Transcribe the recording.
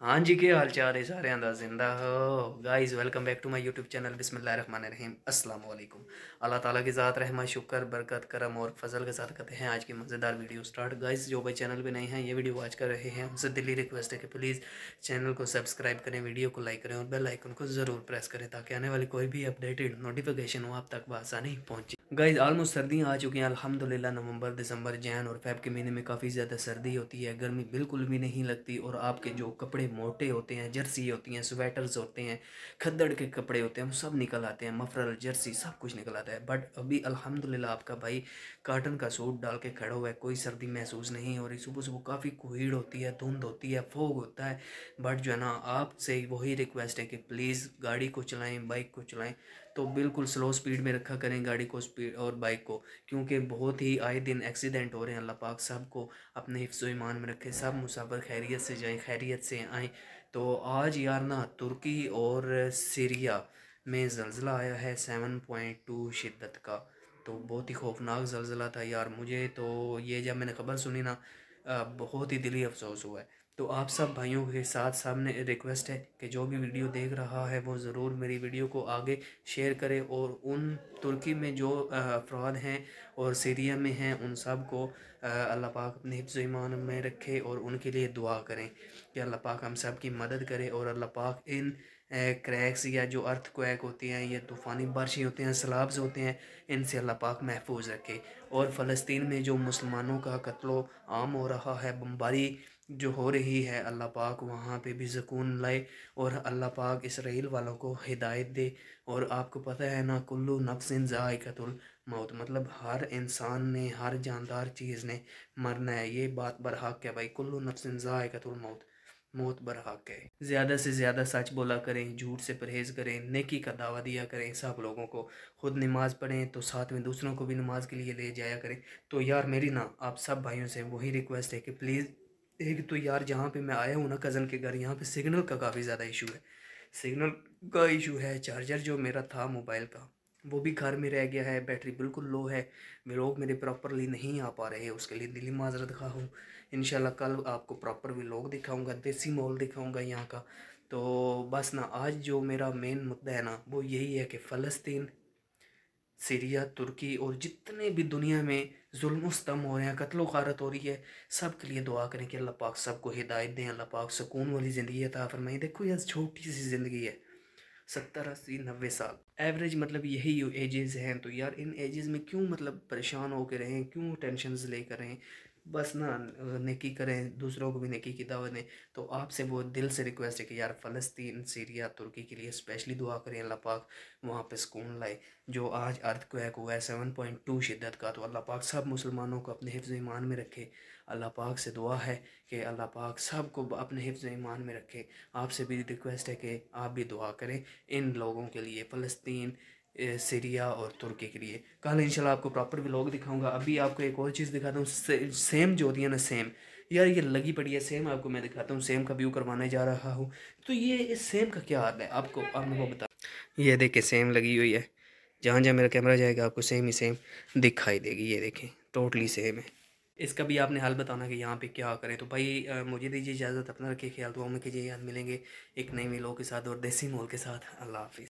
हाँ जी, के हाल चाल है सारे अंदा जिंदा हो guys. Welcome back to my YouTube channel बिस्मिल्लाहिर्रहमानिर्रहीम। अस्सलाम वालेकुम। अल्लाह ताला की ज़ात रहमा शुक्र बरकत करम और फजल के साथ करते हैं आज की मज़ेदार वीडियो स्टार्ट। गाइस जो भाई चैनल पे नए हैं ये वीडियो वॉच कर रहे हैं उनसे दिली रिक्वेस्ट है कि प्लीज़ चैनल को सब्सक्राइब करें, वीडियो को लाइक करें और बेल आइकन को ज़रूर प्रेस करें ताकि आने वाली कोई भी अपडेटेड नोटिफिकेशन हो आप तक आसानी पहुँचे। गाइस ऑलमोस्ट सर्दियाँ आ चुकी हैं अल्हम्दुलिल्लाह। नवंबर दिसंबर जैन और फेब के महीने में काफ़ी ज़्यादा सर्दी होती है, गर्मी बिल्कुल भी नहीं लगती और आपके जो कपड़े मोटे होते हैं, जर्सी होती हैं, स्वेटर्स होते हैं, खद्दड़ के कपड़े होते हैं, वो सब निकल आते हैं, मफरल जर्सी सब कुछ निकल आता है। बट अभी अल्हम्दुलिल्लाह आपका भाई कॉटन का सूट डाल के खड़ा हुआ है, कोई सर्दी महसूस नहीं हो रही। सुबह सुबह काफ़ी कोहीड़ होती है, धुंध होती है, फोग होता है, बट जो है ना आपसे वही रिक्वेस्ट है कि प्लीज़ गाड़ी को चलाएँ, बाइक को चलाएँ तो बिल्कुल स्लो स्पीड में रखा करें गाड़ी को स्पीड और बाइक को, क्योंकि बहुत ही आए दिन एक्सीडेंट हो रहे हैं। अल्लाह पाक सब को अपने हिफ्ज़ व ईमान में रखे, सब मुसाफिर खैरियत से जाएं, खैरियत से आएँ। तो आज यार ना तुर्की और सीरिया में ज़लज़ला आया है 7.2 शिद्दत का। तो बहुत ही खौफनाक ज़लज़ला था यार। मुझे तो ये जब मैंने ख़बर सुनी ना बहुत ही दिली अफसोस हुआ है। तो आप सब भाइयों के साथ सामने रिक्वेस्ट है कि जो भी वीडियो देख रहा है वो ज़रूर मेरी वीडियो को आगे शेयर करें और उन तुर्की में जो अफराद हैं और सीरिया में हैं उन सब को अल्लाह पाक अपने हिफ्ज़ ईमान में रखे और उनके लिए दुआ करें कि अल्लाह पाक हम सब की मदद करे और अल्लाह पाक इन क्रैक्स या जो अर्थ क्वैक होती हैं, ये तूफ़ानी बारिशें होती हैं, सैलाब्स होते हैं, इनसे अल्लाह पाक महफूज रखे। और फ़लस्तीन में जो मुसलमानों का कत्लो आम हो रहा है, बमबारी जो हो रही है, अल्लाह पाक वहाँ पे भी सुकून लाए और अल्लाह पाक इसराइल वालों को हिदायत दे। और आपको पता है ना, कुल्लू नफ्सिन ज़ाइक़तुल मौत, मतलब हर इंसान ने, हर जानदार चीज़ ने मरना है। ये बात बरहक है भाई, कुल्लू नफ्सिन ज़ाइक़तुल मौत, मौत बरहक है। ज़्यादा से ज़्यादा सच बोला करें, झूठ से परहेज़ करें, नेकी का दावा दिया करें सब लोगों को। खुद नमाज़ पढ़ें तो साथ में दूसरों को भी नमाज़ के लिए ले जाया करें। तो यार मेरी ना आप सब भाइयों से वही रिक्वेस्ट है कि प्लीज़, एक तो यार जहाँ पे मैं आया हूँ ना कज़न के घर, यहाँ पे सिग्नल का काफ़ी ज़्यादा इशू है। सिग्नल का इशू है, चार्जर जो मेरा था मोबाइल का वो भी घर में रह गया है, बैटरी बिल्कुल लो है, व्लॉग मेरे प्रॉपरली नहीं आ पा रहे हैं, उसके लिए दिली माजरत खा हूँ। इंशाल्लाह कल आपको प्रॉपर व्लॉग दिखाऊंगा, देसी माहौल दिखाऊंगा यहाँ का। तो बस ना आज जो मेरा मेन मुद्दा है ना वो यही है कि फ़लस्तीन, सीरिया, तुर्की और जितने भी दुनिया में जुल्म सितम हो रहे हैं, कत्लो गारत हो रही है, सब के लिए दुआ करें कि अल्लाह पाक सबको हिदायत दें, अल्लाह पाक सुकून वाली ज़िंदगी अता फरमाएं। देखो यार छोटी सी ज़िंदगी है, 70 80 90 साल एवरेज, मतलब यही एजेस हैं। तो यार इन एजेस में क्यों मतलब परेशान होकर रहें, क्यों टेंशन्स लेकर रहें। बस ना नेकी करें, दूसरों को भी नेकी की दावत दें। तो आपसे वो दिल से रिक्वेस्ट है कि यार फ़लस्तीन, सीरिया, तुर्की के लिए स्पेशली दुआ करें, अल्लाह पाक वहाँ पे सुकून लाए। जो आज अर्थक्वेक हुआ है 7.2 शिद्दत का, तो अल्लाह पाक सब मुसलमानों को अपने हिफ्ज़ ईमान में रखे। अल्लाह पाक से दुआ है कि अल्लाह पाक सब को अपने हिफ्ज़ ईमान में रखे। आपसे भी रिक्वेस्ट है कि आप भी दुआ करें इन लोगों के लिए, फ़लस्तीन, सीरिया और तुर्की के लिए। कल इंशाल्लाह आपको प्रॉपर व्लॉग दिखाऊंगा। अभी आपको एक और चीज़ दिखाता हूँ, सेम जो होती है ना, सेम यार ये लगी पड़ी है, सेम आपको मैं दिखाता हूँ। सेम का व्यू करवाने जा रहा हूँ। तो ये इस सेम का क्या हाल है आपको, आपने वो बता। ये देखिए सेम लगी हुई है, जहाँ जहाँ मेरा कैमरा जाएगा आपको सेम ही सेम दिखाई देगी। ये देखें टोटली सेम है। इसका भी आपने हाल बताना कि यहाँ पे क्या करें। तो भाई मुझे दीजिए इजाज़त, अपना रखिए ख्याल, दुआ में कीजिए, याद मिलेंगे एक नए व्लॉग के साथ और देसी माहौल के साथ। अल्लाह हाफिज़।